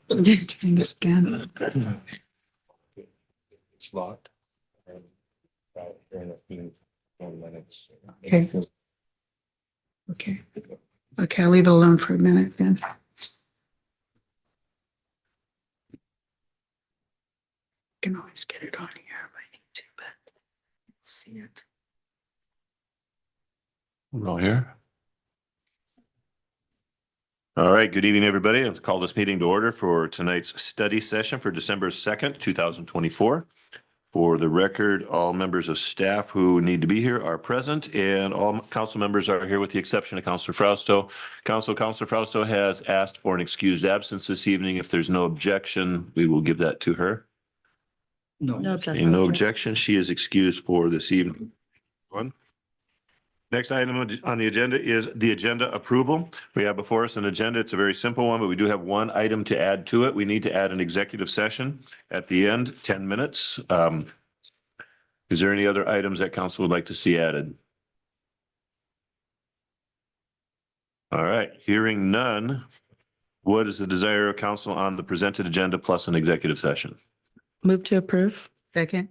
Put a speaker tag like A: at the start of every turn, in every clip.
A: Doing this again.
B: It's locked. And in a few more minutes.
A: Okay. Okay. Okay, I'll leave it alone for a minute then. Can always get it on here if I need to, but let's see it.
C: We're all here. All right, good evening, everybody. Let's call this meeting to order for tonight's study session for December 2nd, 2024. For the record, all members of staff who need to be here are present, and all council members are here with the exception of Councilor Frausto. Councilor Frausto has asked for an excused absence this evening. If there's no objection, we will give that to her.
A: No.
C: Seeing no objection, she is excused for this evening. Next item on the agenda is the agenda approval. We have before us an agenda. It's a very simple one, but we do have one item to add to it. We need to add an executive session at the end, 10 minutes. Is there any other items that council would like to see added? All right, hearing none. What is the desire of council on the presented agenda plus an executive session?
D: Move to approve.
A: Second.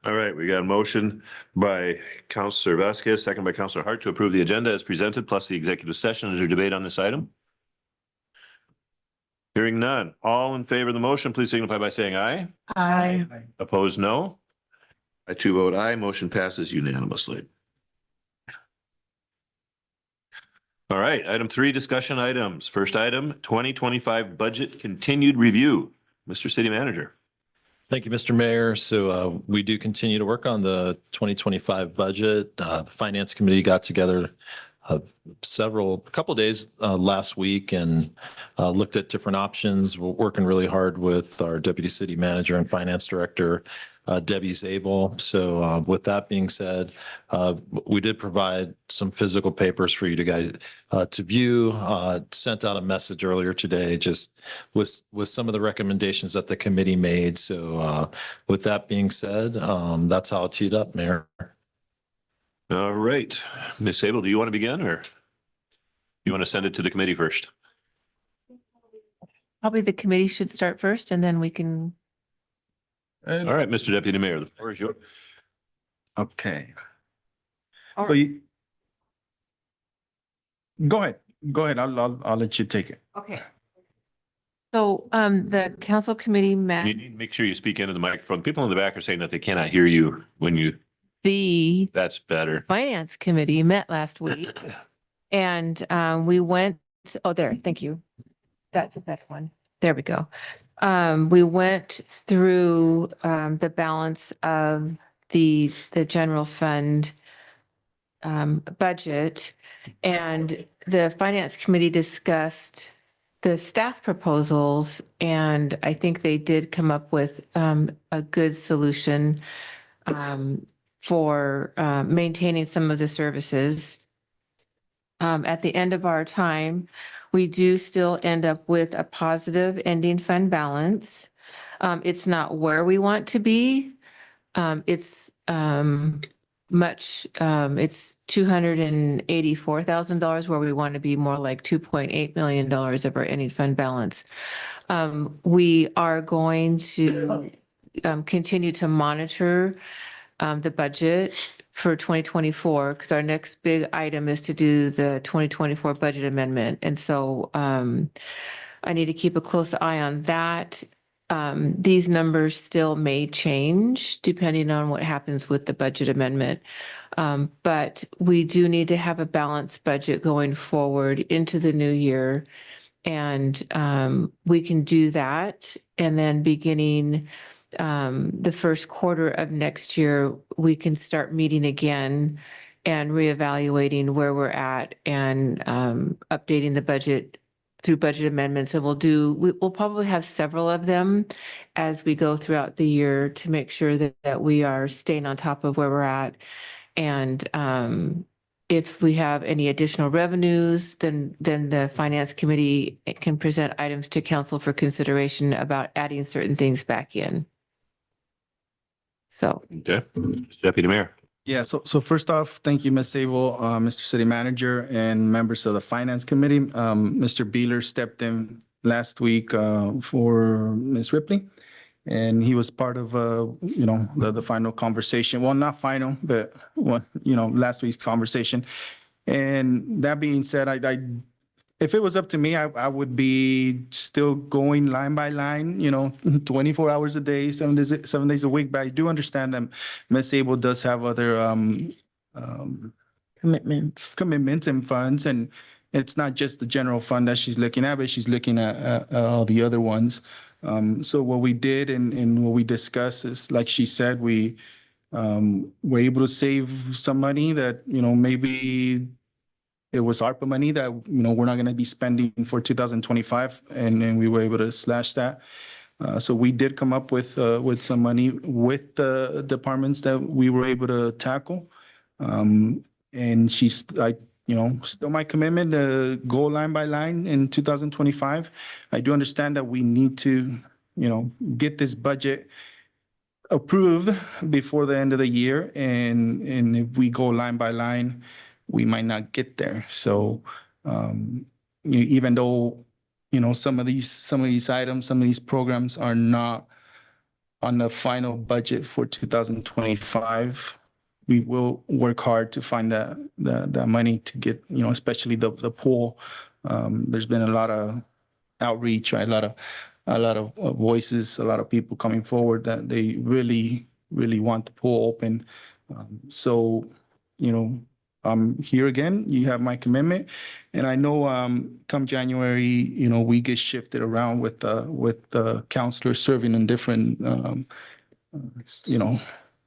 C: All right, we got a motion by Councilor Vasquez, second by Councilor Hart to approve the agenda as presented, plus the executive session. Is there debate on this item? Hearing none. All in favor of the motion, please signify by saying aye.
D: Aye.
C: Opposed, no. I too vote aye. Motion passes unanimously. All right, item 3, discussion items. First item, 2025 budget continued review. Mr. City Manager.
E: Thank you, Mr. Mayor. So we do continue to work on the 2025 budget. The Finance Committee got together a couple of days last week and looked at different options. We're working really hard with our Deputy City Manager and Finance Director, Debbie Zabel. So with that being said, we did provide some physical papers for you to guys to view. Sent out a message earlier today just with some of the recommendations that the committee made. So with that being said, that's how it's teed up, Mayor.
C: All right, Ms. Zabel, do you want to begin or you want to send it to the committee first?
D: Probably the committee should start first and then we can.
C: All right, Mr. Deputy Mayor, the floor is yours.
B: Okay.
D: All
B: So you. Go ahead. I'll let you take it.
D: Okay. So the council committee met.
C: You need to make sure you speak into the microphone. People in the back are saying that they cannot hear you when you,
D: The
C: that's better.
D: finance committee met last week and we went, thank you. That's the best one. There we go. We went through the balance of the general fund budget, and the finance committee discussed the staff proposals, and I think they did come up with a good solution for maintaining some of the services. At the end of our time, we do still end up with a positive ending fund balance. It's not where we want to be. It's it's $284,000 where we want to be more like $2.8 million of our ending fund balance. We are going to continue to monitor the budget for 2024 because our next big item is to do the 2024 budget amendment. And so I need to keep a close eye on that. These numbers still may change depending on what happens with the budget amendment. But we do need to have a balanced budget going forward into the new year. And we can do that. And then beginning the first quarter of next year, we can start meeting again and reevaluating where we're at and updating the budget through budget amendments. And we'll probably have several of them as we go throughout the year to make sure that we are staying on top of where we're at. And if we have any additional revenues, then the finance committee can present items to council for consideration about adding certain things back in. So.
C: Okay, Deputy Mayor.
F: Yeah, so first off, thank you, Ms. Sable, Mr. City Manager, and members of the Finance Committee. Mr. Beeler stepped in last week for Ms. Ripley, and he was part of, the final conversation. Well, not final, but, last week's conversation. And that being said, if it was up to me, I would be still going line by line, 24 hours a day, 7 days a week. But I do understand that Ms. Sable does have other commitments and funds, and it's not just the general fund that she's looking at, but she's looking at all the other ones. So what we did and what we discussed is, like she said, we were able to save some money that, maybe it was ARPA money that, we're not going to be spending for 2025, and then we were able to slash that. So we did come up with some money with the departments that we were able to tackle. And she's like, still my commitment to go line by line in 2025. I do understand that we need to, get this budget approved before the end of the year. And if we go line by line, we might not get there. So even though, some of these items, some of these programs are not on the final budget for 2025, we will work hard to find that money to get, especially the pool. There's been a lot of outreach, right? A lot of voices, a lot of people coming forward that they really, really want the pool open. So, I'm here again. You have my commitment, and I know come January, we get shifted around with the counselors serving in different,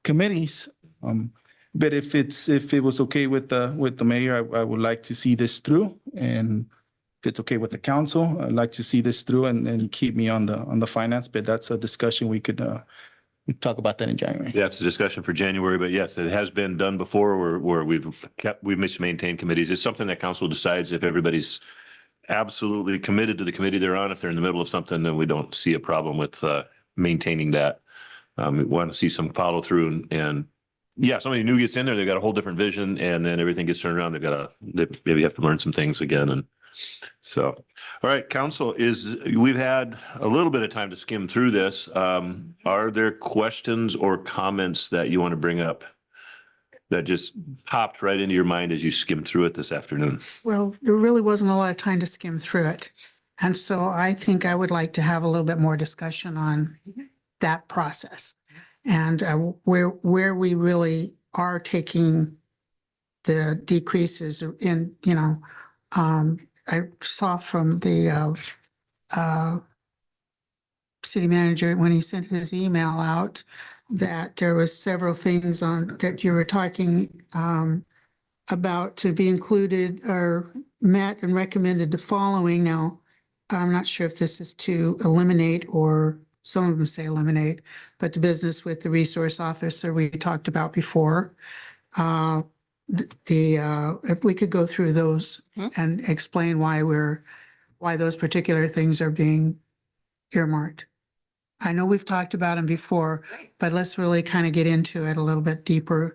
F: committees. But if it was okay with the mayor, I would like to see this through, and if it's okay with the council, I'd like to see this through and keep me on the finance. But that's a discussion we could talk about that in January.
C: Yeah, it's a discussion for January, but yes, it has been done before where we've maintained committees. It's something that council decides if everybody's absolutely committed to the committee they're on. If they're in the middle of something, then we don't see a problem with maintaining that. We want to see some follow through and yeah, somebody new gets in there, they've got a whole different vision, and then everything gets turned around. They maybe have to learn some things again. And so, all right, council, we've had a little bit of time to skim through this. Are there questions or comments that you want to bring up that just popped right into your mind as you skimmed through it this afternoon?
A: Well, there really wasn't a lot of time to skim through it. And so I think I would like to have a little bit more discussion on that process and where we really are taking the decreases in, I saw from the city manager when he sent his email out that there was several things on that you were talking about to be included or met and recommended the following. Now, I'm not sure if this is to eliminate or some of them say eliminate, but the business with the resource officer we talked about before. If we could go through those and explain why those particular things are being earmarked. I know we've talked about them before, but let's really kind of get into it a little bit deeper.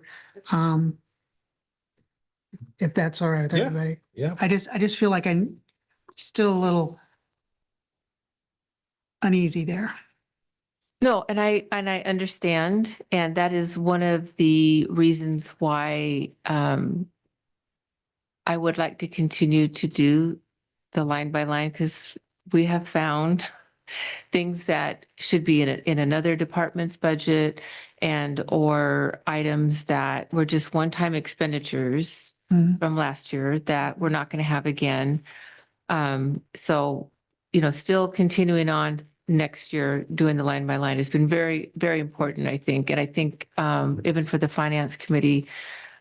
A: If that's all right with
E: Yeah.
A: everybody.
E: Yeah.
A: I just feel like I'm still a little uneasy there.
D: No, and I understand, and that is one of the reasons why I would like to continue to do the line by line, because we have found things that should be in another department's budget and or items that were just one-time expenditures from last year that we're not going to have again. So, still continuing on next year, doing the line by line has been very, very important, I think. And I think even for the finance committee,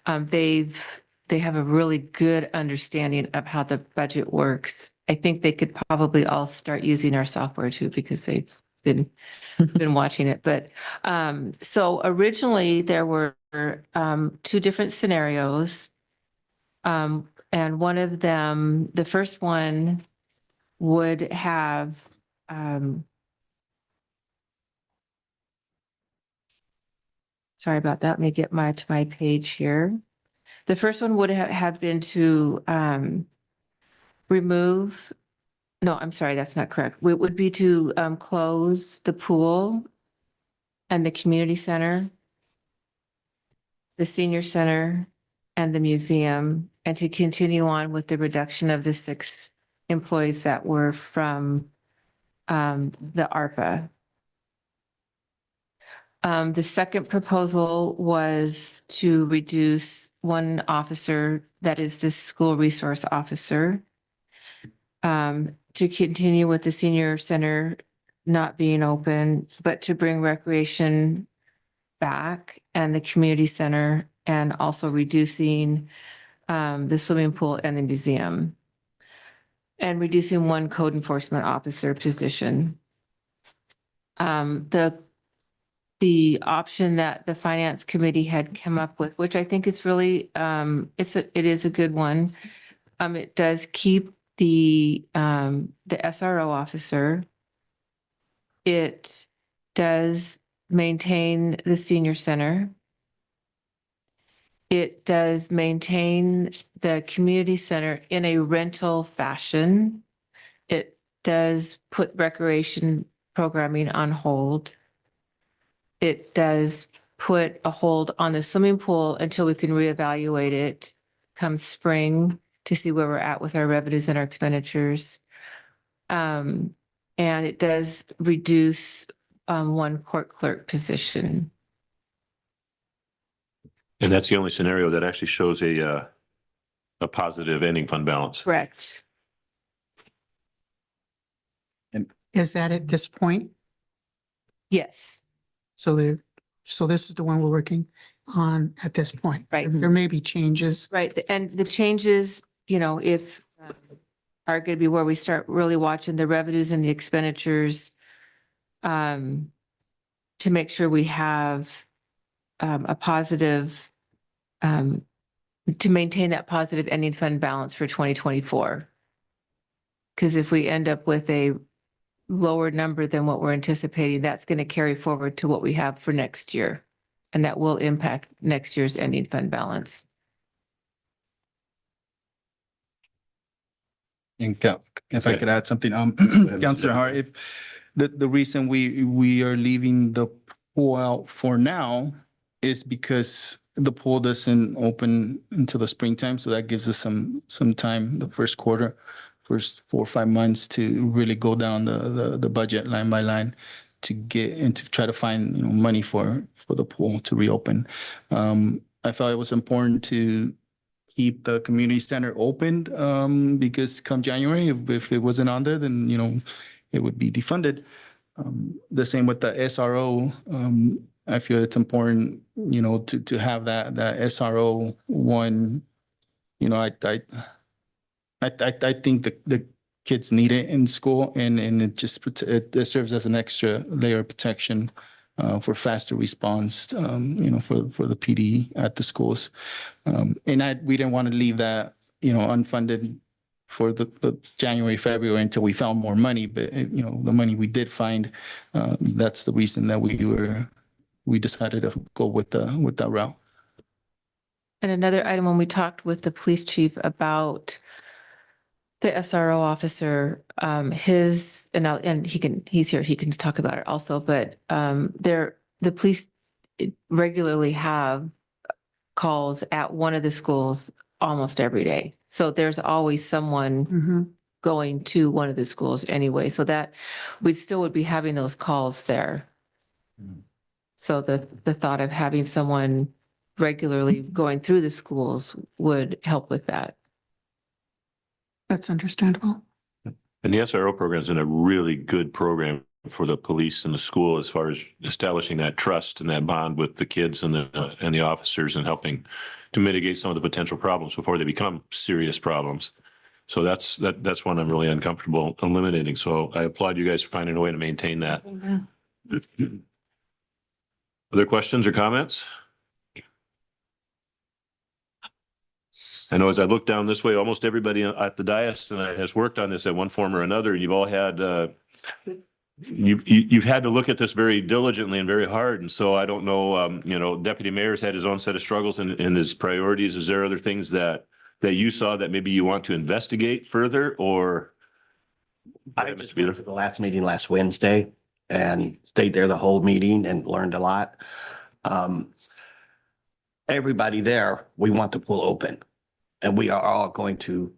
D: they have a really good understanding of how the budget works. I think they could probably all start using our software too, because they've been watching it. But so originally there were two different scenarios. And one of them, the first one would have sorry about that. Let me get to my page here. The first one would have been to remove, no, I'm sorry, that's not correct. It would be to close the pool and the community center, the senior center, and the museum, and to continue on with the reduction of the 6 employees that were from the ARPA. The second proposal was to reduce 1 officer, that is the school resource officer, to continue with the senior center not being open, but to bring recreation back and the community center, and also reducing the swimming pool and the museum, and reducing 1 code enforcement officer position. The option that the finance committee had come up with, which I think is really, it is a good one. It does keep the SRO officer. It does maintain the senior center. It does maintain the community center in a rental fashion. It does put recreation programming on hold. It does put a hold on the swimming pool until we can reevaluate it come spring to see where we're at with our revenues and our expenditures. And it does reduce 1 court clerk position.
C: And that's the only scenario that actually shows a positive ending fund balance.
D: Correct.
A: Is that at this point?
D: Yes,
A: So this is the one we're working on at this point.
D: Right.
A: There may be changes.
D: right. And the changes, if are going to be where we start really watching the revenues and the expenditures to make sure we have a positive, to maintain that positive ending fund balance for 2024. Because if we end up with a lower number than what we're anticipating, that's going to carry forward to what we have for next year. And that will impact next year's ending fund balance.
F: And if I could add something, Councilor Hart, if the reason we are leaving the pool out for now is because the pool doesn't open until the springtime, so that gives us some time, the first quarter, first 4 or 5 months to really go down the budget line by line to get and to try to find money for the pool to reopen. I felt it was important to keep the community center open because come January, if it wasn't on there, then it would be defunded. The same with the SRO. I feel it's important, to have that SRO one. I think the kids need it in school, and it serves as an extra layer of protection for faster response, for the PD at the schools. And we didn't want to leave that, unfunded for the January, February until we found more money. But, the money we did find, that's the reason that we decided to go with that route.
D: And another item, when we talked with the police chief about the SRO officer, he's here, he can talk about it also, but the police regularly have calls at one of the schools almost every day. So there's always someone
A: Mhm.
D: going to one of the schools anyway, so that we still would be having those calls there. So the thought of having someone regularly going through the schools would help with that.
A: That's understandable.
C: And the SRO program has been a really good program for the police and the school as far as establishing that trust and that bond with the kids and the officers, and helping to mitigate some of the potential problems before they become serious problems. So that's one I'm really uncomfortable eliminating. So I applaud you guys for finding a way to maintain that. Other questions or comments? I know as I look down this way, almost everybody at the dais tonight has worked on this at one form or another. You've all had you've had to look at this very diligently and very hard. And so I don't know, Deputy Mayor's had his own set of struggles and his priorities. Is there other things that you saw that maybe you want to investigate further or?
G: I just went to the last meeting last Wednesday and stayed there the whole meeting and learned a lot. Everybody there, we want the pool open and we are all going to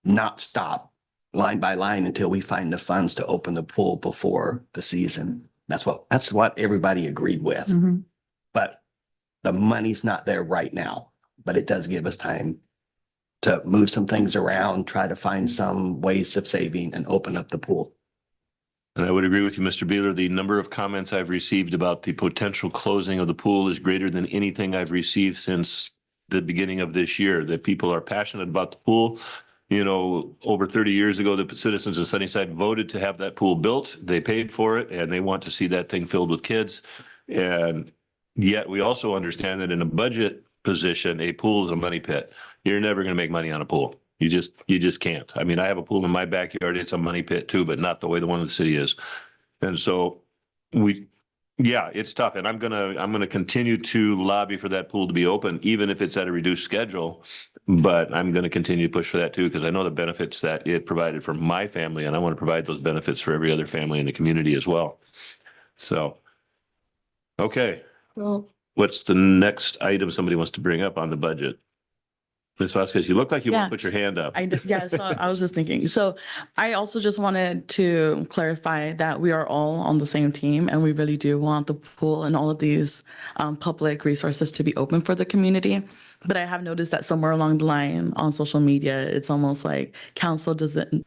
G: not stop line by line until we find the funds to open the pool before the season. That's what everybody agreed with.
A: Mhm.
G: But the money's not there right now, but it does give us time to move some things around, try to find some ways of saving and open up the pool.
C: And I would agree with you, Mr. Beeler. The number of comments I've received about the potential closing of the pool is greater than anything I've received since the beginning of this year, that people are passionate about the pool. Over 30 years ago, the citizens of Sunnyside voted to have that pool built. They paid for it and they want to see that thing filled with kids. And yet we also understand that in a budget position, a pool is a money pit. You're never going to make money on a pool. You just can't. I mean, I have a pool in my backyard. It's a money pit too, but not the way the one in the city is. And so it's tough. And I'm gonna continue to lobby for that pool to be open, even if it's at a reduced schedule. But I'm going to continue to push for that too, because I know the benefits that it provided for my family, and I want to provide those benefits for every other family in the community as well. So, okay.
H: Well,
C: What's the next item somebody wants to bring up on the budget? Ms. Vasquez, you look like you want to put your hand up.
H: so I was just thinking. So I also just wanted to clarify that we are all on the same team and we really do want the pool and all of these public resources to be open for the community. But I have noticed that somewhere along the line on social media, it's almost like council doesn't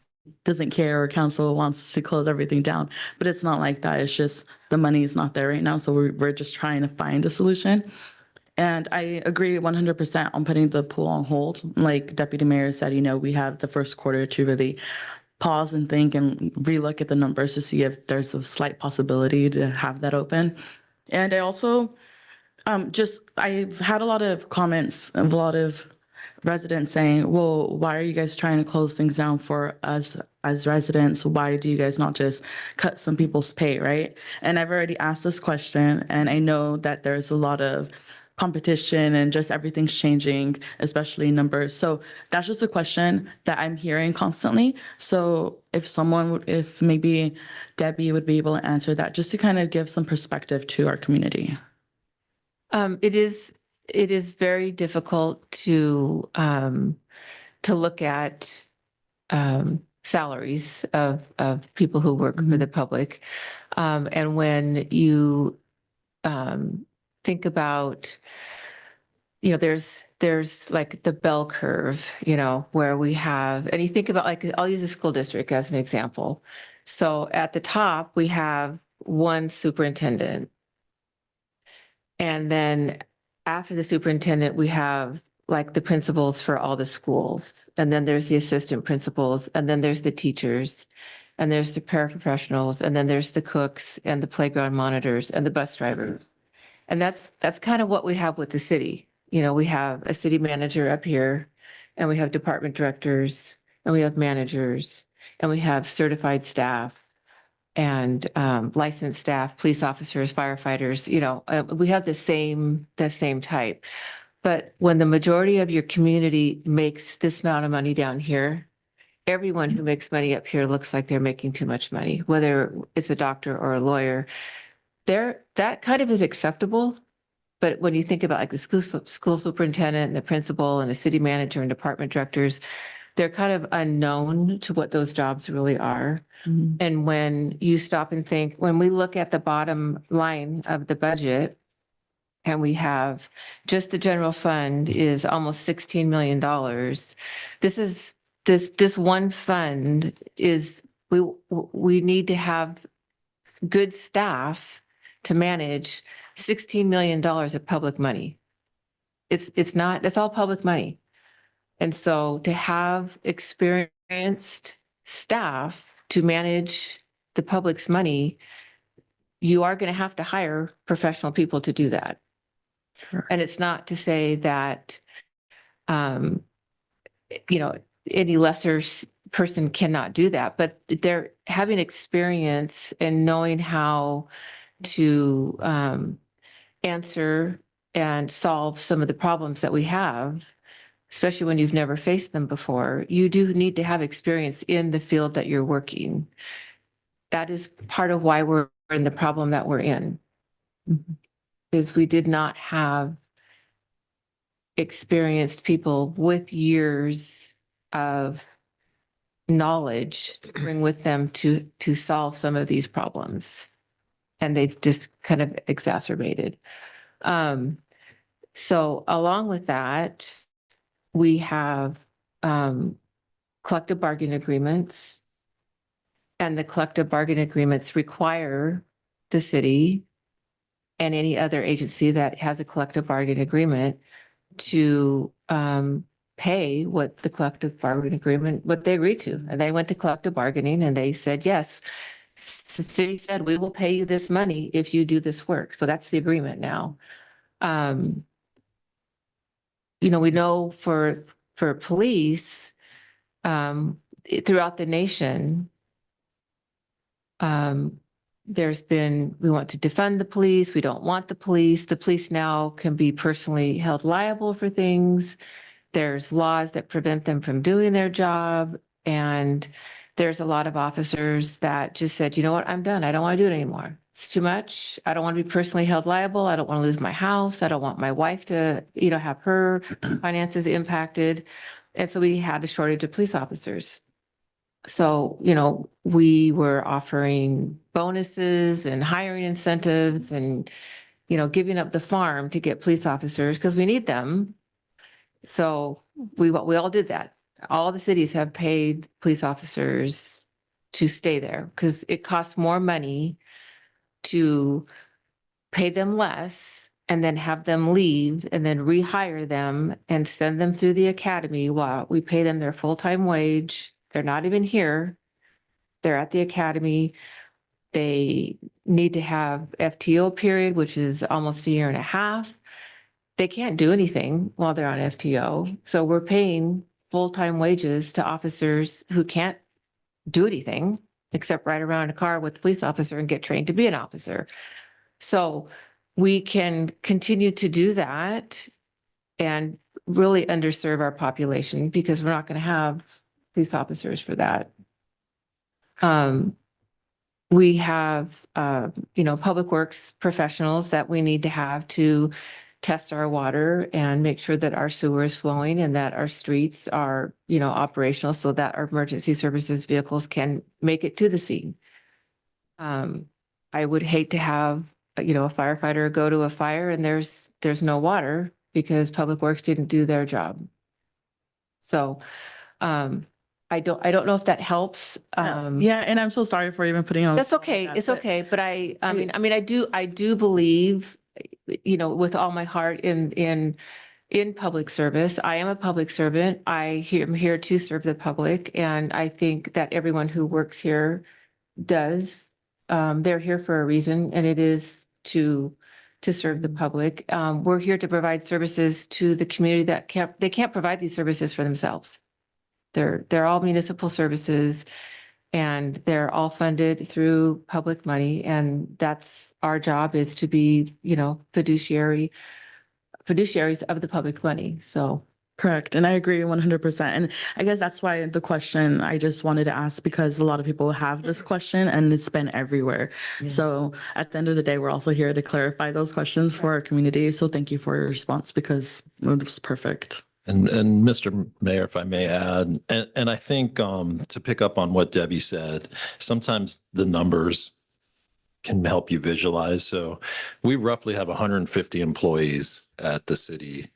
H: care or council wants to close everything down. But it's not like that. It's just the money is not there right now. So we're just trying to find a solution. And I agree 100% on putting the pool on hold. Like Deputy Mayor said, we have the first quarter to really pause and think and relook at the numbers to see if there's a slight possibility to have that open. And I also I've had a lot of comments of a lot of residents saying, well, why are you guys trying to close things down for us as residents? Why do you guys not just cut some people's pay, right? And I've already asked this question, and I know that there's a lot of competition and just everything's changing, especially numbers. So that's just a question that I'm hearing constantly. So if maybe Debbie would be able to answer that, just to kind of give some perspective to our community.
D: It is very difficult to look at salaries of people who work for the public. And when you think about, there's like the bell curve, where we have, and you think about, like, I'll use a school district as an example. So at the top, we have one superintendent. And then after the superintendent, we have like the principals for all the schools. And then there's the assistant principals, and then there's the teachers, and there's the paraprofessionals, and then there's the cooks and the playground monitors and the bus drivers. And that's kind of what we have with the city. We have a city manager up here, and we have department directors, and we have managers, and we have certified staff and licensed staff, police officers, firefighters. We have the same type. But when the majority of your community makes this amount of money down here, everyone who makes money up here looks like they're making too much money, whether it's a doctor or a lawyer. That kind of is acceptable. But when you think about like the school superintendent and the principal and the city manager and department directors, they're kind of unknown to what those jobs really are. Mm-hmm. And when you stop and think, when we look at the bottom line of the budget, and we have just the general fund is almost $16 million. This one fund is, we need to have good staff to manage $16 million of public money. That's all public money. And so to have experienced staff to manage the public's money, you are going to have to hire professional people to do that. Sure. And it's not to say that, any lesser person cannot do that, but they're having experience and knowing how to answer and solve some of the problems that we have, especially when you've never faced them before. You do need to have experience in the field that you're working. That is part of why we're in the problem that we're in. Is we did not have experienced people with years of knowledge to bring with them to solve some of these problems. And they've just kind of exacerbated. So along with that, we have collective bargaining agreements. And the collective bargaining agreements require the city and any other agency that has a collective bargaining agreement to pay what the collective bargaining agreement, what they agreed to. And they went to collective bargaining and they said, yes, the city said, we will pay you this money if you do this work. So that's the agreement now. We know for police throughout the nation, there's been, we want to defund the police. We don't want the police. The police now can be personally held liable for things. There's laws that prevent them from doing their job. And there's a lot of officers that just said, you know what, I'm done. I don't want to do it anymore. It's too much. I don't want to be personally held liable. I don't want to lose my house. I don't want my wife to, have her finances impacted. And so we had a shortage of police officers. So, we were offering bonuses and hiring incentives and, giving up the farm to get police officers because we need them. So we all did that. All the cities have paid police officers to stay there because it costs more money to pay them less and then have them leave and then rehire them and send them through the academy while we pay them their full-time wage. They're not even here. They're at the academy. They need to have FTO period, which is almost a year and a half. They can't do anything while they're on FTO. So we're paying full-time wages to officers who can't do anything except ride around in a car with a police officer and get trained to be an officer. So we can continue to do that and really underserve our population because we're not going to have police officers for that. We have, public works professionals that we need to have to test our water and make sure that our sewer is flowing and that our streets are, operational so that our emergency services vehicles can make it to the scene. I would hate to have, a firefighter go to a fire and there's no water because Public Works didn't do their job. So, I don't know if that helps.
H: Yeah, and I'm so sorry for even putting on.
D: That's okay. It's okay. But I do believe, with all my heart in public service. I am a public servant. I'm here to serve the public. And I think that everyone who works here does. They're here for a reason, and it is to serve the public. We're here to provide services to the community that can't provide these services for themselves. They're all municipal services and they're all funded through public money. And that's our job, is to be, fiduciaries of the public money. So.
H: Correct. And I agree 100%. And I guess that's why the question I just wanted to ask, because a lot of people have this question and it's been everywhere.
D: Yeah.
H: So at the end of the day, we're also here to clarify those questions for our community. So thank you for your response because it was perfect.
E: And Mr. Mayor, if I may add, and I think to pick up on what Debbie said, sometimes the numbers can help you visualize. So we roughly have 150 employees at the city,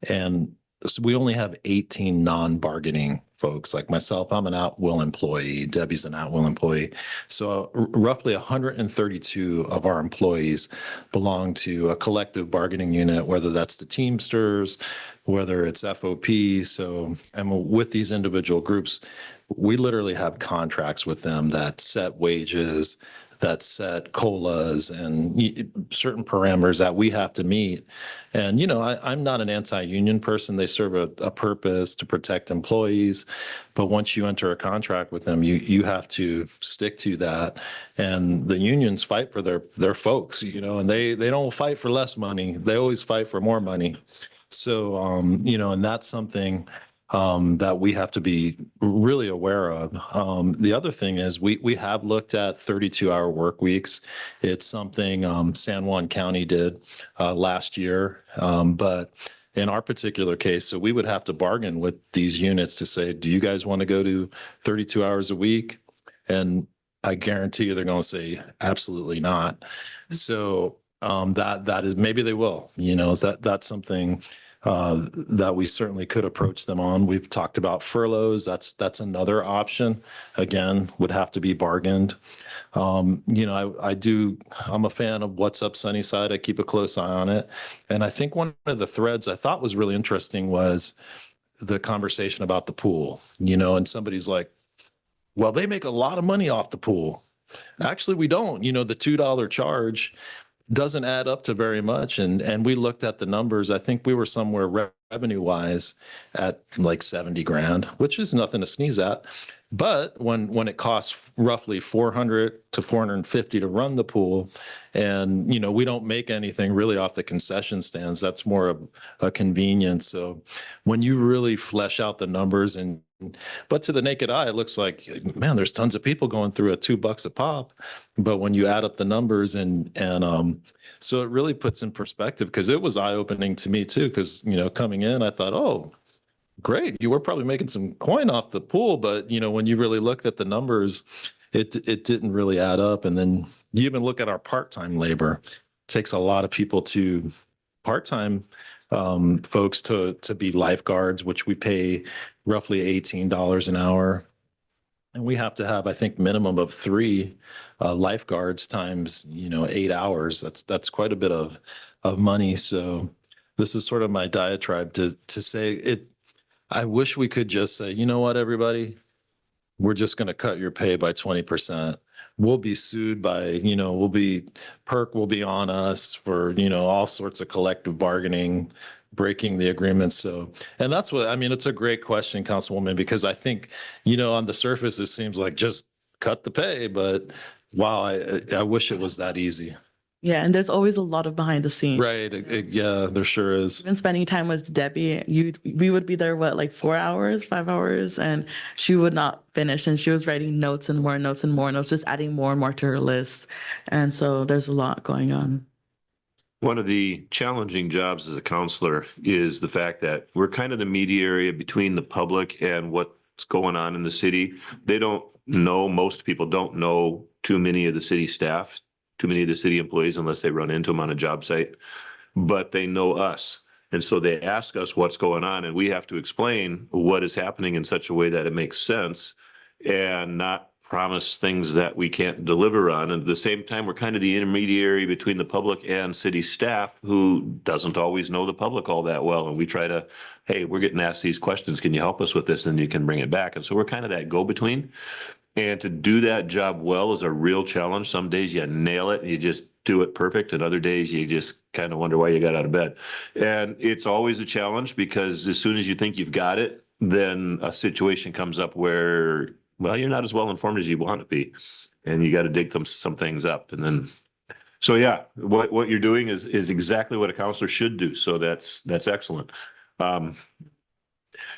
E: and so we only have 18 non-bargaining folks. Like myself, I'm an at-will employee. Debbie's an at-will employee. So roughly 132 of our employees belong to a collective bargaining unit, whether that's the Teamsters, whether it's FOP. So, and with these individual groups, we literally have contracts with them that set wages, that set COLAs and certain parameters that we have to meet. And, I'm not an anti-union person. They serve a purpose to protect employees. But once you enter a contract with them, you have to stick to that. And the unions fight for their folks, and they don't fight for less money. They always fight for more money. So, and that's something that we have to be really aware of. The other thing is we have looked at 32-hour work weeks. It's something San Juan County did last year. But in our particular case, so we would have to bargain with these units to say, do you guys want to go to 32 hours a week? And I guarantee you they're going to say absolutely not. So that is, maybe they will, that's something that we certainly could approach them on. We've talked about furloughs. That's another option. Again, would have to be bargained. I'm a fan of What's Up Sunnyside. I keep a close eye on it. And I think one of the threads I thought was really interesting was the conversation about the pool, and somebody's like, well, they make a lot of money off the pool. Actually, we don't. The $2 charge doesn't add up to very much. And we looked at the numbers. I think we were somewhere revenue wise at like 70 grand, which is nothing to sneeze at. But when it costs roughly 400 to 450 to run the pool, and we don't make anything really off the concession stands, that's more of a convenience. So when you really flesh out the numbers but to the naked eye, it looks like, man, there's tons of people going through at $2 a pop. But when you add up the numbers and so it really puts in perspective, because it was eye-opening to me too. Because coming in, I thought, oh, great, you were probably making some coin off the pool, but when you really looked at the numbers, it didn't really add up. And then you even look at our part-time labor. It takes a lot of people to part-time folks to be lifeguards, which we pay roughly $18 an hour. And we have to have, I think, minimum of 3 lifeguards times, 8 hours. That's quite a bit of money. So this is sort of my diatribe to say it. I wish we could just say, you know what, everybody, we're just going to cut your pay by 20%. We'll be sued by, PERC will be on us for, all sorts of collective bargaining, breaking the agreement. So, and that's what, it's a great question, Councilwoman, because I think, on the surface, it seems like just cut the pay, but wow, I wish it was that easy.
H: Yeah, and there's always a lot of behind the scenes.
E: Right. Yeah, there sure is.
H: Even spending time with Debbie, we would be there, 4 hours, 5 hours, and she would not finish. And she was writing notes and more notes and more notes, just adding more and more to her list. And so there's a lot going on.
C: One of the challenging jobs as a counselor is the fact that we're kind of the mediator between the public and what's going on in the city. They don't know, most people don't know too many of the city staff, too many of the city employees, unless they run into them on a job site, but they know us. And so they ask us what's going on, and we have to explain what is happening in such a way that it makes sense and not promise things that we can't deliver on. And at the same time, we're kind of the intermediary between the public and city staff, who doesn't always know the public all that well. And we try to, hey, we're getting asked these questions. Can you help us with this? And you can bring it back. And so we're kind of that go-between. And to do that job well is a real challenge. Some days you nail it, you just do it perfect. And other days you just kind of wonder why you got out of bed. And it's always a challenge, because as soon as you think you've got it, then a situation comes up where, well, you're not as well informed as you want to be. And you got to dig some things up. And then, so yeah, what you're doing is exactly what a counselor should do. So that's excellent.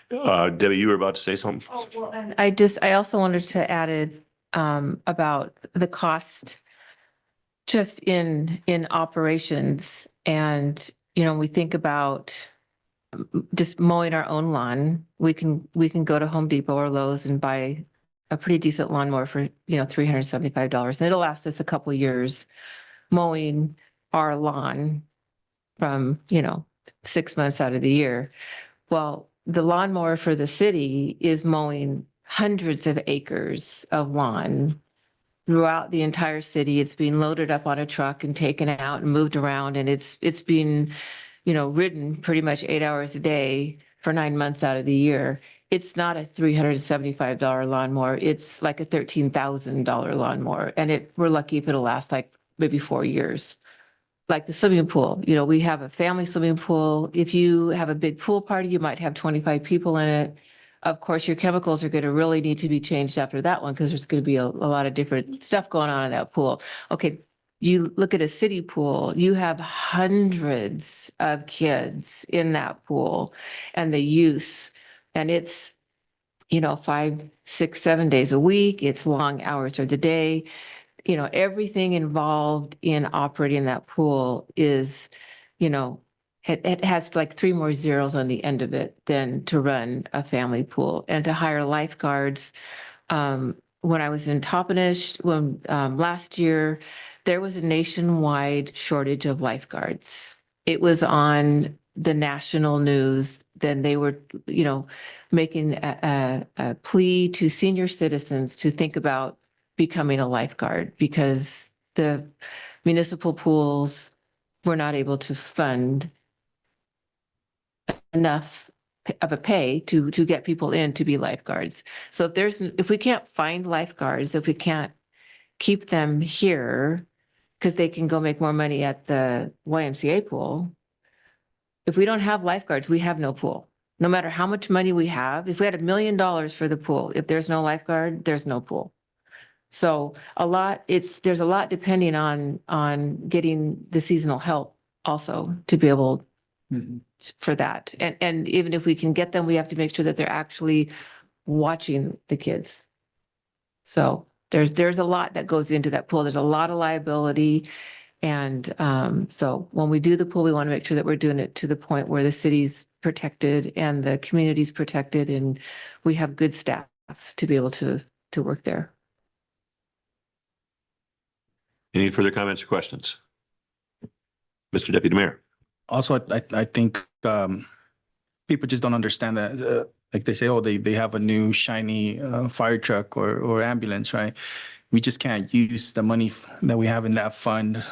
C: Debbie, you were about to say something?
D: Oh, well, and I also wanted to add it about the cost just in operations. And, we think about just mowing our own lawn. We can go to Home Depot or Lowe's and buy a pretty decent lawnmower for, $375. And it'll last us a couple of years mowing our lawn from, 6 months out of the year. Well, the lawnmower for the city is mowing hundreds of acres of lawn throughout the entire city. It's being loaded up on a truck and taken out and moved around. And it's being, ridden pretty much 8 hours a day for 9 months out of the year. it's not a $375 lawnmower. It's like a $13,000 lawnmower. And we're lucky if it'll last like maybe 4 years. Like the swimming pool, we have a family swimming pool. If you have a big pool party, you might have 25 people in it. Of course, your chemicals are going to really need to be changed after that one because there's going to be a lot of different stuff going on in that pool. Okay, you look at a city pool, you have hundreds of kids in that pool and the use, and it's, 5, 6, 7 days a week. It's long hours of the day. Everything involved in operating that pool is, it has like 3 more zeros on the end of it than to run a family pool and to hire lifeguards. When I was in Toppenish, last year, there was a nationwide shortage of lifeguards. It was on the national news. Then they were, making a plea to senior citizens to think about becoming a lifeguard because the municipal pools were not able to fund enough of a pay to get people in to be lifeguards. So if we can't find lifeguards, if we can't keep them here because they can go make more money at the YMCA pool, if we don't have lifeguards, we have no pool. No matter how much money we have, if we had $1 million for the pool, if there's no lifeguard, there's no pool. So there's a lot depending on getting the seasonal help also to be able for that. And even if we can get them, we have to make sure that they're actually watching the kids. So there's a lot that goes into that pool. There's a lot of liability. And so when we do the pool, we want to make sure that we're doing it to the point where the city's protected and the community's protected and we have good staff to be able to work there.
C: Any further comments or questions? Mr. Deputy Mayor.
F: Also, I think people just don't understand that. Like they say, oh, they have a new shiny fire truck or ambulance, right? We just can't use the money that we have in that fund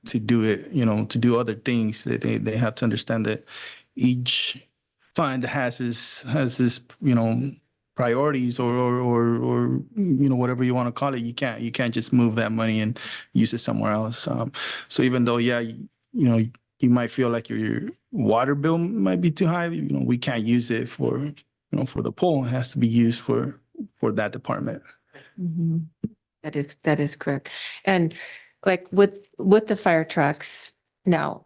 F: to do it, to do other things. They have to understand that each fund has this, priorities or whatever you want to call it. You can't just move that money and use it somewhere else. So even though, you might feel like your water bill might be too high, we can't use it for the pool. It has to be used for that department.
D: Mm-hmm. That is correct. And like with the fire trucks, now,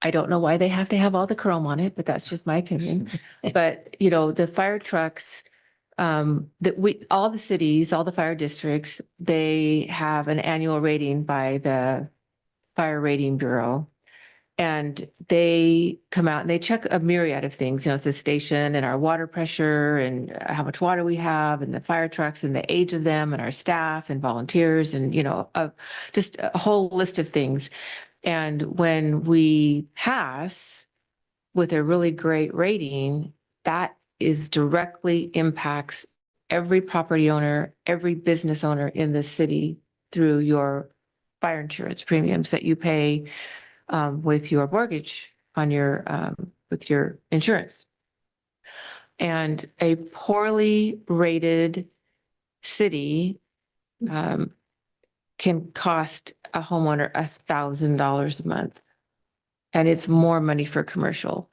D: I don't know why they have to have all the chrome on it, but that's just my opinion. But, the fire trucks, all the cities, all the fire districts, they have an annual rating by the Fire Rating Bureau. And they come out and they check a myriad of things, it's the station and our water pressure and how much water we have and the fire trucks and the age of them and our staff and volunteers and, just a whole list of things. And when we pass with a really great rating, that is directly impacts every property owner, every business owner in the city through your fire insurance premiums that you pay with your mortgage on with your insurance. And a poorly rated city can cost a homeowner $1,000 a month. And it's more money for commercial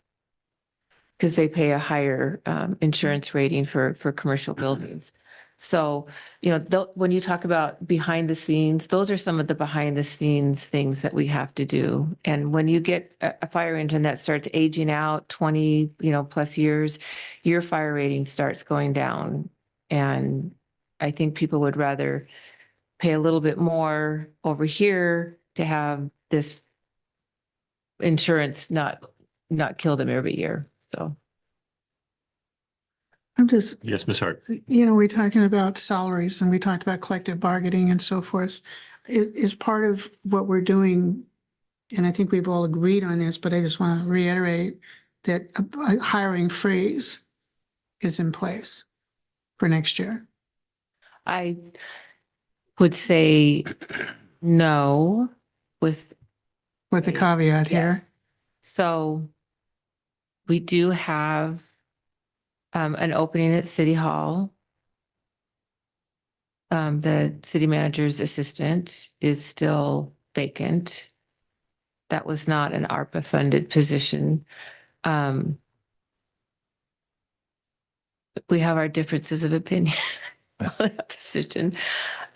D: because they pay a higher insurance rating for commercial buildings. So, when you talk about behind the scenes, those are some of the behind the scenes things that we have to do. And when you get a fire engine that starts aging out 20, plus years, your fire rating starts going down. And I think people would rather pay a little bit more over here to have this insurance not kill them every year. So.
A: I'm just,
C: Yes, Ms. Hart.
A: we're talking about salaries and we talked about collective bargaining and so forth. It is part of what we're doing. And I think we've all agreed on this, but I just want to reiterate that a hiring freeze is in place for next year.
D: I would say no with
A: With the caveat here.
D: yes. So we do have An opening at City Hall. The city manager's assistant is still vacant. That was not an ARPA funded position. We have our differences of opinion on that position.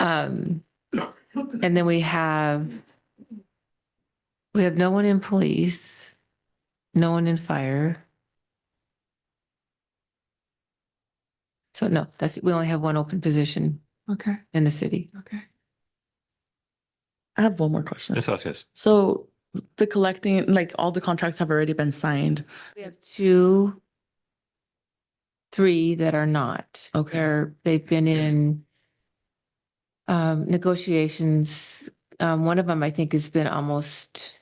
D: And then we have no one in police, no one in fire. So no, we only have one open position
A: Okay,
D: in the city.
A: okay.
H: I have one more question.
C: Ms. Vasquez.
H: So the collecting, like all the contracts have already been signed.
D: We have three that are not.
H: Okay.
D: They've been in negotiations. One of them, I think, has been almost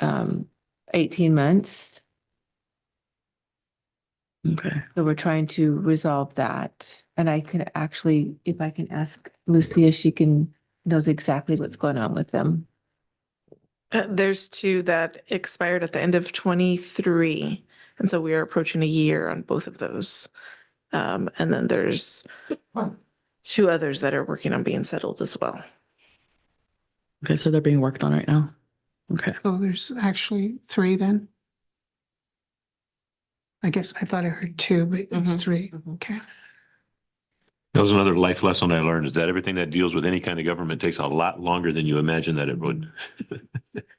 D: 18 months.
H: Okay.
D: So we're trying to resolve that. And I can actually, if I can ask Lucia, she knows exactly what's going on with them.
I: There's two that expired at the end of 23. And so we are approaching a year on both of those. And then there's two others that are working on being settled as well.
H: Okay, so they're being worked on right now. Okay.
A: So there's actually 3 then? I guess I thought I heard 2, but it's 3. Okay.
C: That was another life lesson I learned, is that everything that deals with any kind of government takes a lot longer than you imagine that it would.
H: I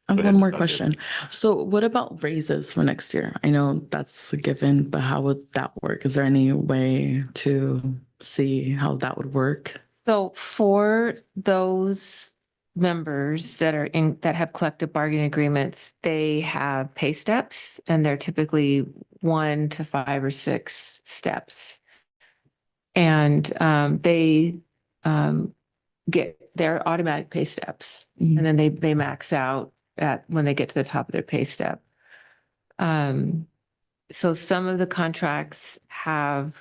H: have
C: Go ahead,
H: one more
C: Vasquez.
H: question. So what about raises for next year? I know that's a given, but how would that work? Is there any way to see how that would work?
D: So for those members that have collective bargaining agreements, they have pay steps, and they're typically 1 to 5 or 6 steps. And they get their automatic pay steps, and then they max out when they get to the top of their pay step. So some of the contracts have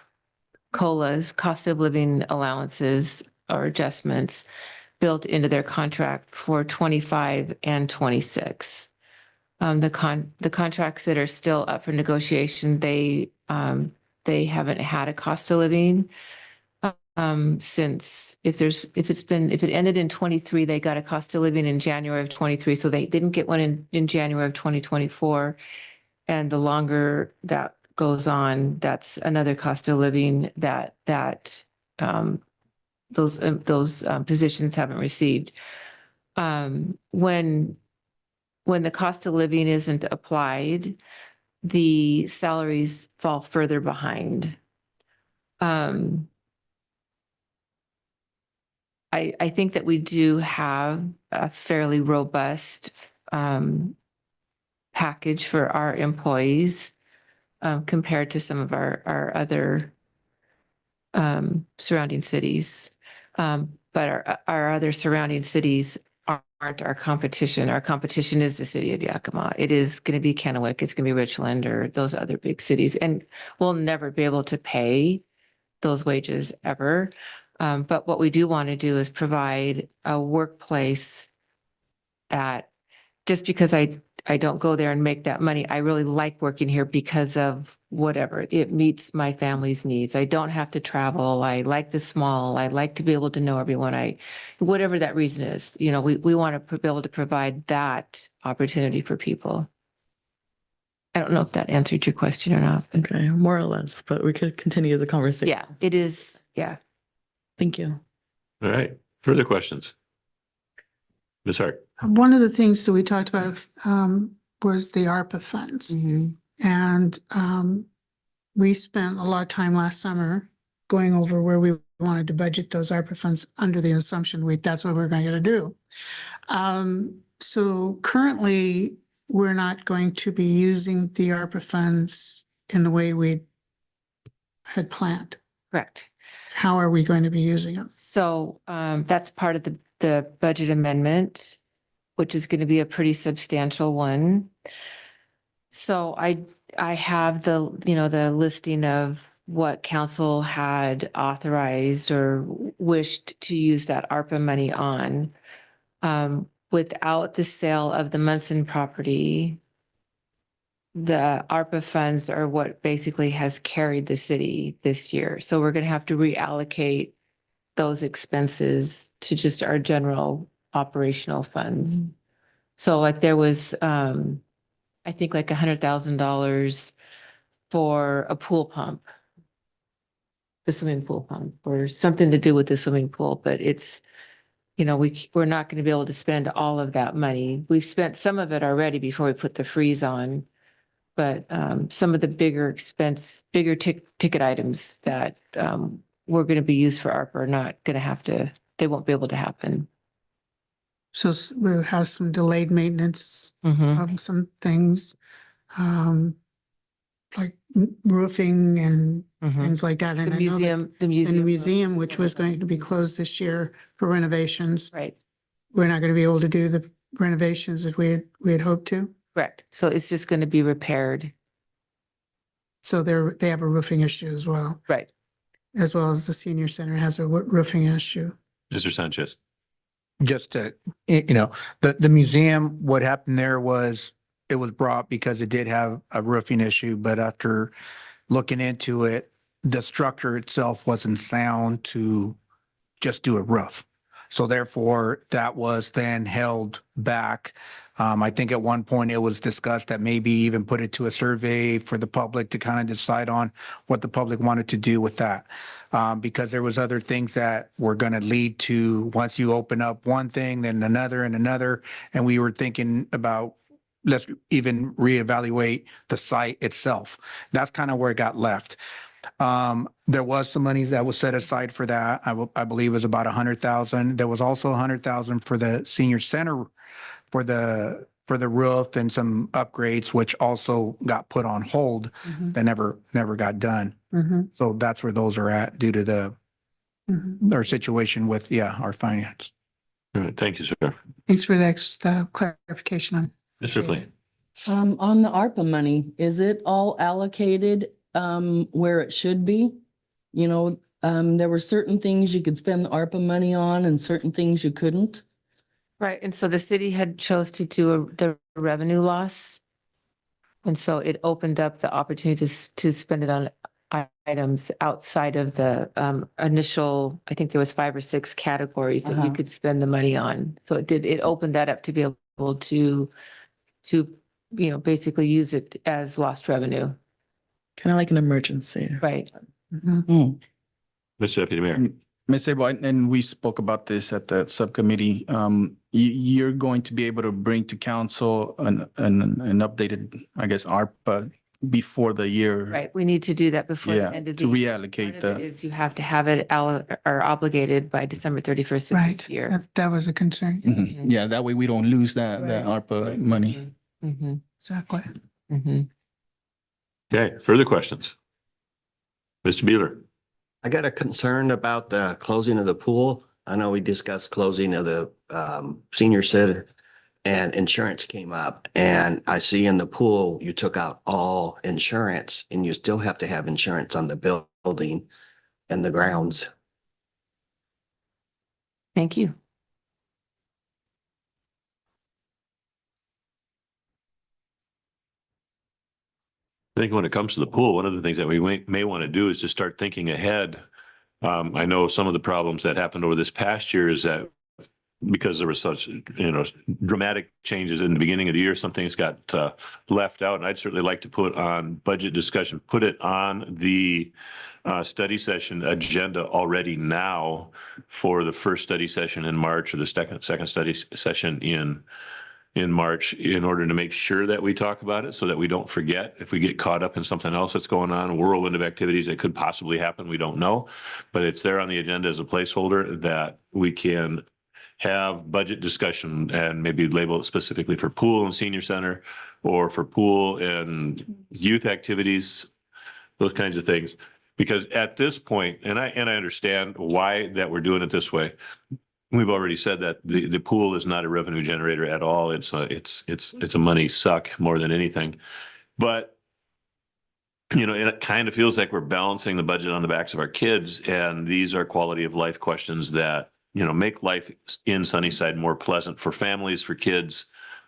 D: COLAs, cost of living allowances or adjustments, built into their contract for 25 and 26. The contracts that are still up for negotiation, they haven't had a cost of living since if it ended in 23, they got a cost of living in January of 23, so they didn't get one in January of 2024. And the longer that goes on, that's another cost of living that those positions haven't received. When the cost of living isn't applied, the salaries fall further behind. I think that we do have a fairly robust package for our employees compared to some of our other surrounding cities. But our other surrounding cities aren't our competition. Our competition is the city of Yakima. It is going to be Kennewick. It's going to be Richland or those other big cities. And we'll never be able to pay those wages ever. But what we do want to do is provide a workplace that, just because I don't go there and make that money, I really like working here because of whatever. It meets my family's needs. I don't have to travel. I like the small. I like to be able to know everyone. Whatever that reason is, we want to be able to provide that opportunity for people. I don't know if that answered your question or not.
H: Okay, more or less, but we could continue the conversation.
D: Yeah, it is. Yeah.
H: Thank you.
C: All right. Further questions? Ms. Hart.
A: One of the things that we talked about was the ARPA funds. And we spent a lot of time last summer going over where we wanted to budget those ARPA funds under the assumption that's what we're going to do. So currently, we're not going to be using the ARPA funds in the way we had planned.
D: Correct.
A: How are we going to be using them?
D: So that's part of the budget amendment, which is going to be a pretty substantial one. So I have the listing of what council had authorized or wished to use that ARPA money on. Without the sale of the Munson property, the ARPA funds are what basically has carried the city this year. So we're going to have to reallocate those expenses to just our general operational funds. So like there was, I think like $100,000 for a pool pump, the swimming pool pump, or something to do with the swimming pool, but it's, we're not going to be able to spend all of that money. We've spent some of it already before we put the freeze on. But some of the bigger ticket items that were going to be used for ARPA are not going to they won't be able to happen.
A: So we'll have some delayed maintenance
D: Mhm.
A: of some things, like roofing and
D: Mhm.
A: things like that.
D: The
A: And I know that
D: museum,
A: in the museum, which was going to be closed this year for renovations,
D: right,
A: we're not going to be able to do the renovations that we had hoped to.
D: correct. So it's just going to be repaired.
A: So they have a roofing issue as well,
D: Right.
A: as well as the senior center has a roofing issue.
C: Mr. Sanchez.
J: Just to, the museum, what happened there was it was brought because it did have a roofing issue, but after looking into it, the structure itself wasn't sound to just do a roof. So therefore, that was then held back. I think at one point it was discussed that maybe even put it to a survey for the public to kind of decide on what the public wanted to do with that. Because there was other things that were going to lead to, once you open up one thing, then another and another. And we were thinking about, let's even reevaluate the site itself. That's kind of where it got left. There was some money that was set aside for that. I believe it was about 100,000. There was also 100,000 for the senior center for the roof and some upgrades, which also got put on hold. That never got done. So that's where those are at due to our situation with, our finance.
C: All right, thank you, sir.
A: Thanks for the extra clarification on.
C: Ms. Ripley.
K: On the ARPA money, is it all allocated where it should be? There were certain things you could spend the ARPA money on and certain things you couldn't.
D: Right. And so the city had chose to do the revenue loss. And so it opened up the opportunity to spend it on items outside of the initial, I think there was 5 or 6 categories that you could spend the money on. So it opened that up to be able to basically use it as lost revenue.
H: Kind of like an emergency.
D: Right.
H: Mm.
C: Mr. Deputy Mayor.
F: Ms. Abel, and we spoke about this at the subcommittee. You're going to be able to bring to council an updated, I guess, ARPA before the year.
D: Right. We need to do that before the
F: Yeah,
D: end of
F: to
D: the year.
F: reallocate
D: Part of it
F: the,
D: is you have to have it or obligated by December 31st of
A: Right.
D: this year.
A: That was a concern.
F: Mhm. Yeah, that way we don't lose that
A: Right.
F: ARPA money.
D: Mm-hmm.
A: Exactly.
D: Mm-hmm.
C: Okay, further questions? Mr. Beeler.
G: I got a concern about the closing of the pool. I know we discussed closing of the senior center and insurance came up. And I see in the pool, you took out all insurance and you still have to have insurance on the building and the grounds.
D: Thank you.
C: I think when it comes to the pool, one of the things that we may want to do is to start thinking ahead. I know some of the problems that happened over this past year is that because there were such, dramatic changes in the beginning of the year, some things got left out. And I'd certainly like to put on budget discussion, put it on the study session agenda already now for the first study session in March or the second study session in March in order to make sure that we talk about it so that we don't forget. If we get caught up in something else that's going on, a whirlwind of activities that could possibly happen, we don't know. But it's there on the agenda as a placeholder that we can have budget discussion and maybe label it specifically for pool and senior center or for pool and youth activities, those kinds of things. Because at this point, and I understand why that we're doing it this way. We've already said that the pool is not a revenue generator at all. It's a money suck more than anything. But it kind of feels like we're balancing the budget on the backs of our kids, and these are quality of life questions that make life in Sunnyside more pleasant for families, for kids,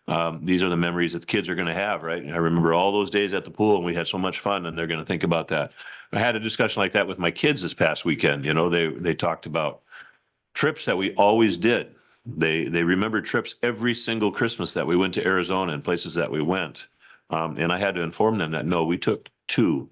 C: these are the memories that the kids are going to have, right? And I remember all those days at the pool and we had so much fun and they're going to think about that. I had a discussion like that with my kids this past weekend. You know, they talked about trips that we always did. They remembered trips every single Christmas that we went to Arizona and places that we went. And I had to inform them that, no, we took 2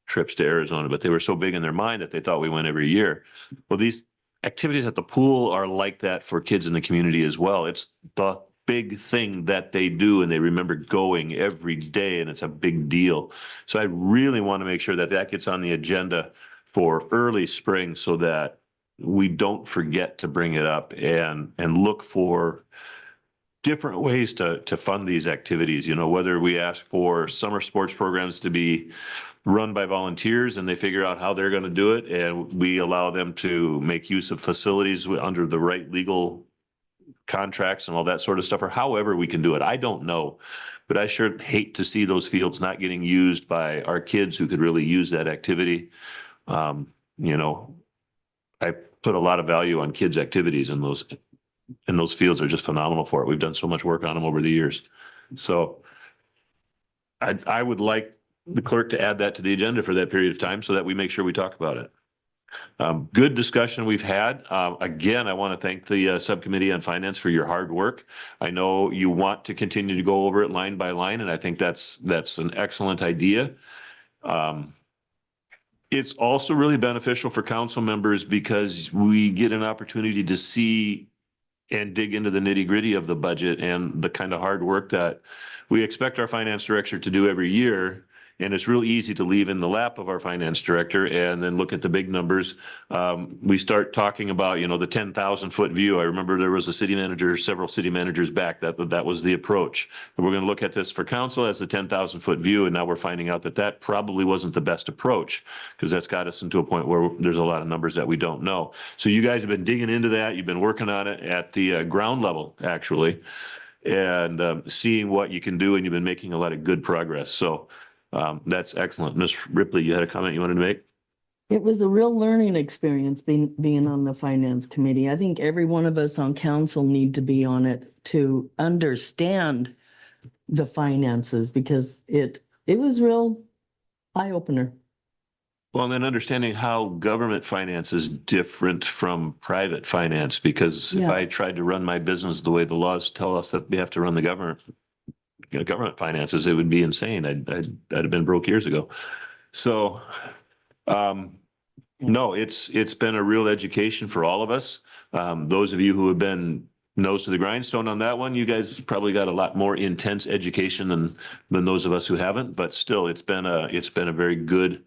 C: trips to Arizona, but they were so big in their mind that they thought we went every year. Well, these activities at the pool are like that for kids in the community as well. It's the big thing that they do and they remember going every day and it's a big deal. So I really want to make sure that that gets on the agenda for early spring so that we don't forget to bring it up and look for different ways to fund these activities. You know, whether we ask for summer sports programs to be run by volunteers and they figure out how they're going to do it, and we allow them to make use of facilities under the right legal contracts and all that sort of stuff, or however we can do it. I don't know, but I sure hate to see those fields not getting used by our kids who could really use that activity. You know, I put a lot of value on kids' activities, and those fields are just phenomenal for it. We've done so much work on them over the years. So I would like the clerk to add that to the agenda for that period of time so that we make sure we talk about it. Good discussion we've had. Again, I want to thank the subcommittee on finance for your hard work. I know you want to continue to go over it line by line, and I think that's an excellent idea. It's also really beneficial for council members because we get an opportunity to see and dig into the nitty-gritty of the budget and the kind of hard work that we expect our finance director to do every year. And it's real easy to leave in the lap of our finance director and then look at the big numbers. We start talking about, you know, the 10,000-foot view. I remember there was a city manager, several city managers back, that was the approach. And we're going to look at this for council as the 10,000-foot view. And now we're finding out that that probably wasn't the best approach because that's got us into a point where there's a lot of numbers that we don't know. So you guys have been digging into that. You've been working on it at the ground level, actually, and seeing what you can do. And you've been making a lot of good progress. So that's excellent. Ms. Ripley, you had a comment you wanted to make?
K: It was a real learning experience being on the finance committee. I think every one of us on council need to be on it to understand the finances because it was real eye opener.
C: Well, and then understanding how government finance is different from private finance, because if
K: Yeah.
C: I tried to run my business the way the laws tell us that we have to run the government finances, it would be insane. I'd have been broke years ago. So, no, it's been a real education for all of us. Those of you who have been nose to the grindstone on that one, you guys probably got a lot more intense education than those of us who haven't. But still, it's been a very good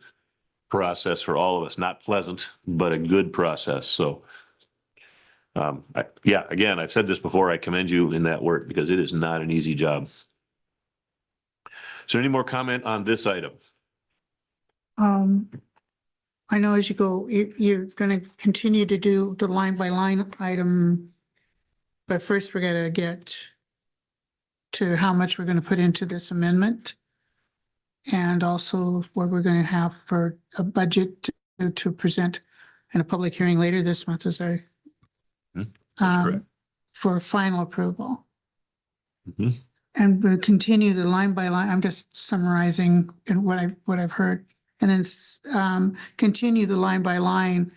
C: process for all of us. Not pleasant, but a good process. So, yeah, again, I've said this before. I commend you in that work because it is not an easy job. Is there any more comment on this item?
A: I know as you go, you're going to continue to do the line by line item, but first we got to get to how much we're going to put into this amendment and also what we're going to have for a budget to present in a public hearing later this month, is there?
C: That's correct.
A: For final approval.
C: Mhm.
A: And we'll continue the line by line. I'm just summarizing in what I've heard. And then continue the line by line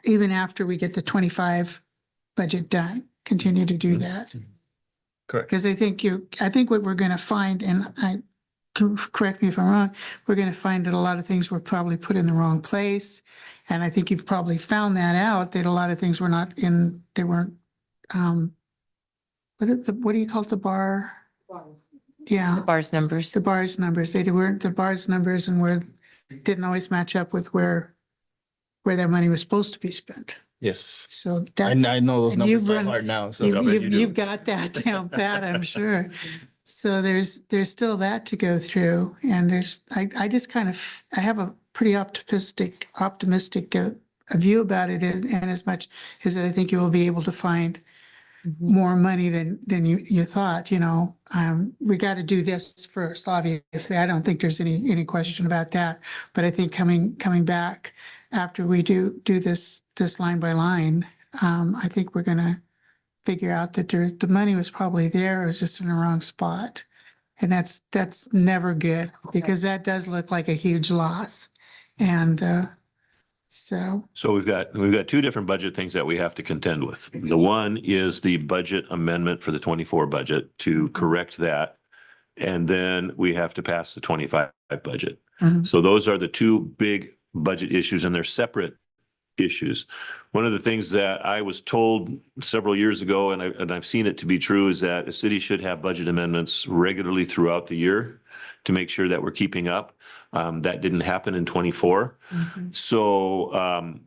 A: even after we get the 25 budget done. Continue to do that.
F: Correct.
A: Because I think what we're going to find, and correct me if I'm wrong, we're going to find that a lot of things were probably put in the wrong place. And I think you've probably found that out, that a lot of things were not in, they weren't, what do you call it, the bar? Yeah.
D: Bars numbers.
A: The bars numbers, they weren't the bars numbers and didn't always match up with where that money was supposed to be spent.
F: Yes.
A: So
F: I
A: that,
F: know those
A: and
F: numbers
A: you've
F: by
A: run-
F: heart now. So
A: you've got that down pat, I'm sure. So there's still that to go through. And I just kind of, I have a pretty optimistic view about it. And as much as that I think you will be able to find more money than you thought, we got to do this first, obviously. I don't think there's any question about that. But I think coming back after we do this line by line, I think we're going to figure out that the money was probably there, it was just in the wrong spot. And that's never good because that does look like a huge loss. And so,
C: So we've got two different budget things that we have to contend with. The one is the budget amendment for the 24 budget to correct that. And then we have to pass the 25 budget.
A: mhm.
C: So those are the two big budget issues, and they're separate issues. One of the things that I was told several years ago, and I've seen it to be true, is that a city should have budget amendments regularly throughout the year to make sure that we're keeping up. That didn't happen in 24. So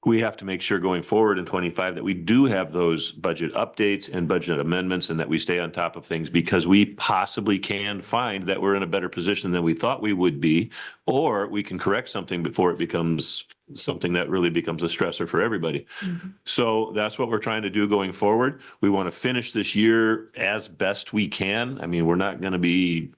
C: we have to make sure going forward in 25 that we do have those budget updates and budget amendments and that we stay on top of things, because we possibly can find that we're in a better position than we thought we would be, or we can correct something before it becomes something that really becomes a stressor for everybody. So that's what we're trying to do going forward. We want to finish this year as best we can. I mean, we're not going to be,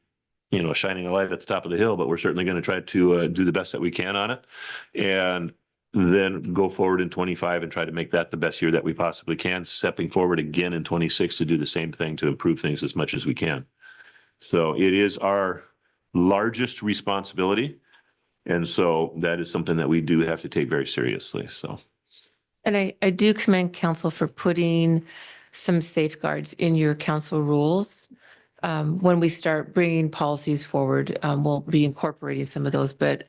C: shining a light at the top of the hill, but we're certainly going to try to do the best that we can on it. And then go forward in 25 and try to make that the best year that we possibly can, stepping forward again in 26 to do the same thing to improve things as much as we can. So it is our largest responsibility. And so that is something that we do have to take very seriously. So.
D: And I do commend council for putting some safeguards in your council rules. When we start bringing policies forward, we'll be incorporating some of those. But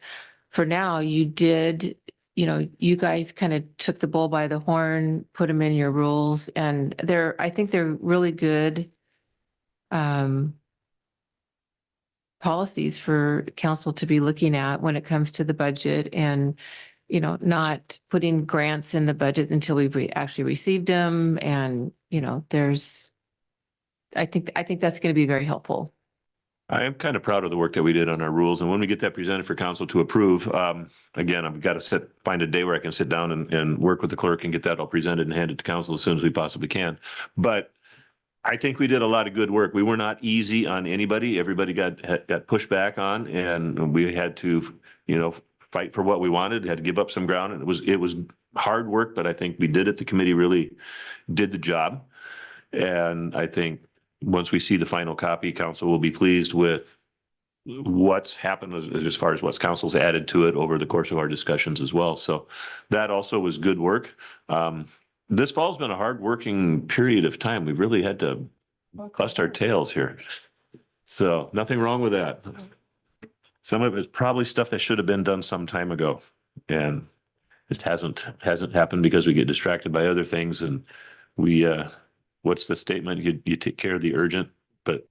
D: for now, you did, you guys kind of took the bull by the horn, put them in your rules, and I think they're really good policies for council to be looking at when it comes to the budget, and not putting grants in the budget until we've actually received them. And I think that's going to be very helpful.
C: I am kind of proud of the work that we did on our rules. And when we get that presented for council to approve, again, I've got to find a day where I can sit down and work with the clerk and get that all presented and handed to council as soon as we possibly can. But I think we did a lot of good work. We were not easy on anybody. Everybody got pushed back on, and we had to, fight for what we wanted, had to give up some ground. And it was hard work, but I think we did it. The committee really did the job. And I think once we see the final copy, council will be pleased with what's happened as far as what's council's added to it over the course of our discussions as well. So that also was good work. This fall's been a hard-working period of time. We've really had to bust our tails here. So nothing wrong with that. Some of it's probably stuff that should have been done some time ago, and just hasn't happened because we get distracted by other things. And we, what's the statement? You take care of the urgent, but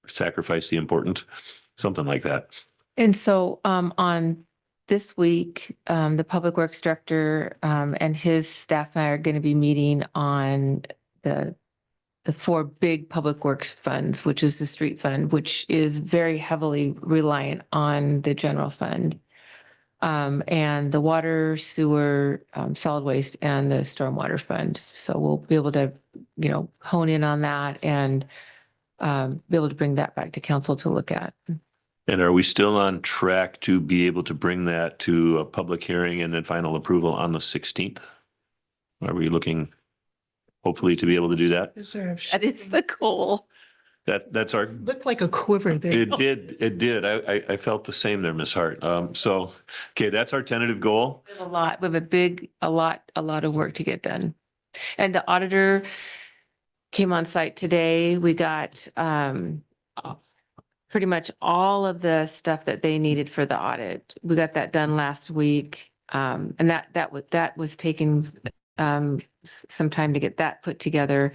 C: sacrifice the important, something like that.
D: And so on this week, the Public Works Director and his staff and I are going to be meeting on the four big public works funds, which is the street fund, which is very heavily reliant on the general fund, and the water, sewer, solid waste, and the stormwater fund. So we'll be able to, hone in on that and be able to bring that back to council to look at.
C: And are we still on track to be able to bring that to a public hearing and then final approval on the 16th? Are we looking hopefully to be able to do that?
D: That is the goal.
C: That's our,
A: Looked like a quiver there.
C: it did. I felt the same there, Ms. Hart. So, okay, that's our tentative goal.
D: We have a lot of work to get done. And the auditor came on site today. We got pretty much all of the stuff that they needed for the audit. We got that done last week. And that was taking some time to get that put together.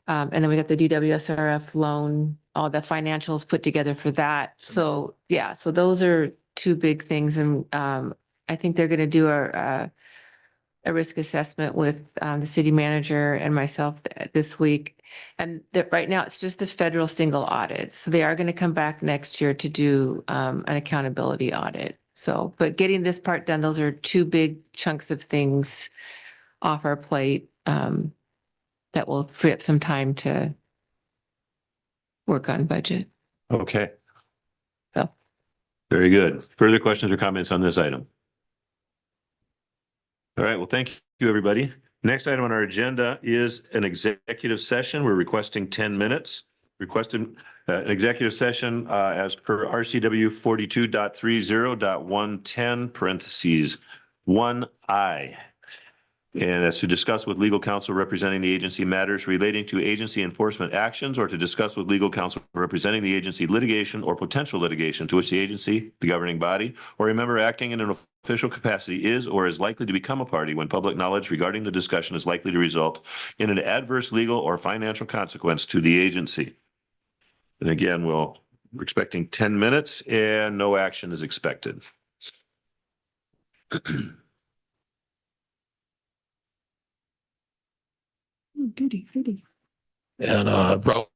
D: And then we got the DWSRF loan, all the financials put together for that. So yeah, so those are two big things. And I think they're going to do a risk assessment with the city manager and myself this week. And right now it's just a federal single audit. So they are going to come back next year to do an accountability audit. So, but getting this part done, those are two big chunks of things off our plate that will free up some time to work on budget.
C: Okay.
D: So.
C: Very good. Further questions or comments on this item? All right. Well, thank you, everybody. Next item on our agenda is an executive session. We're requesting 10 minutes. Requesting an executive session as per RCW 42.30.110 parentheses 1I. And that's to discuss with legal counsel representing the agency matters relating to agency enforcement actions, or to discuss with legal counsel representing the agency litigation or potential litigation to which the agency, the governing body, or a member acting in an official capacity is or is likely to become a party when public knowledge regarding the discussion is likely to result in an adverse legal or financial consequence to the agency. And again, we're expecting 10 minutes and no action is expected.
A: Goody, goody.
E: And Rob,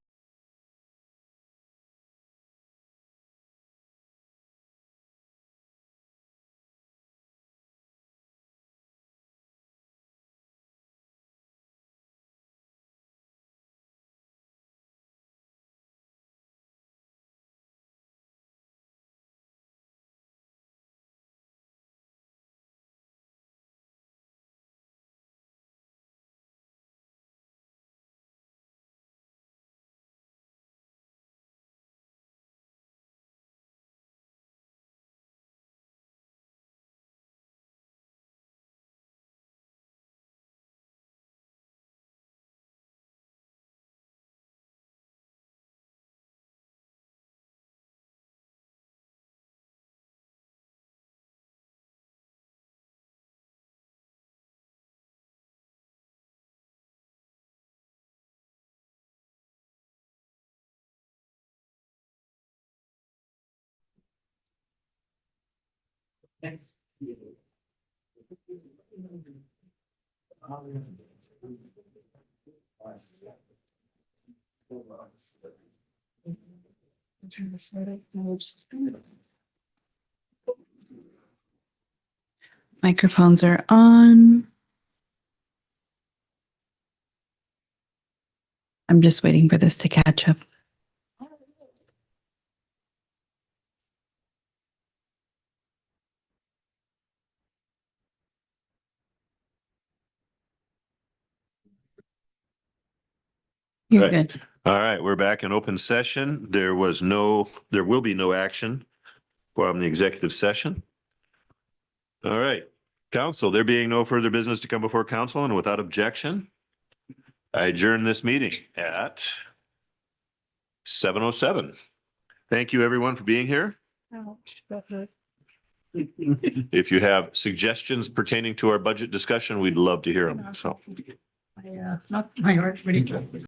L: Microphones are on. I'm just waiting for this to catch up. You're
C: Right.
L: good.
C: All right, we're back in open session. There will be no action from the executive session. All right, council, there being no further business to come before council and without objection, I adjourn this meeting at 7:07. Thank you, everyone, for being here. If you have suggestions pertaining to our budget discussion, we'd love to hear them. So.
A: Not my heart's really.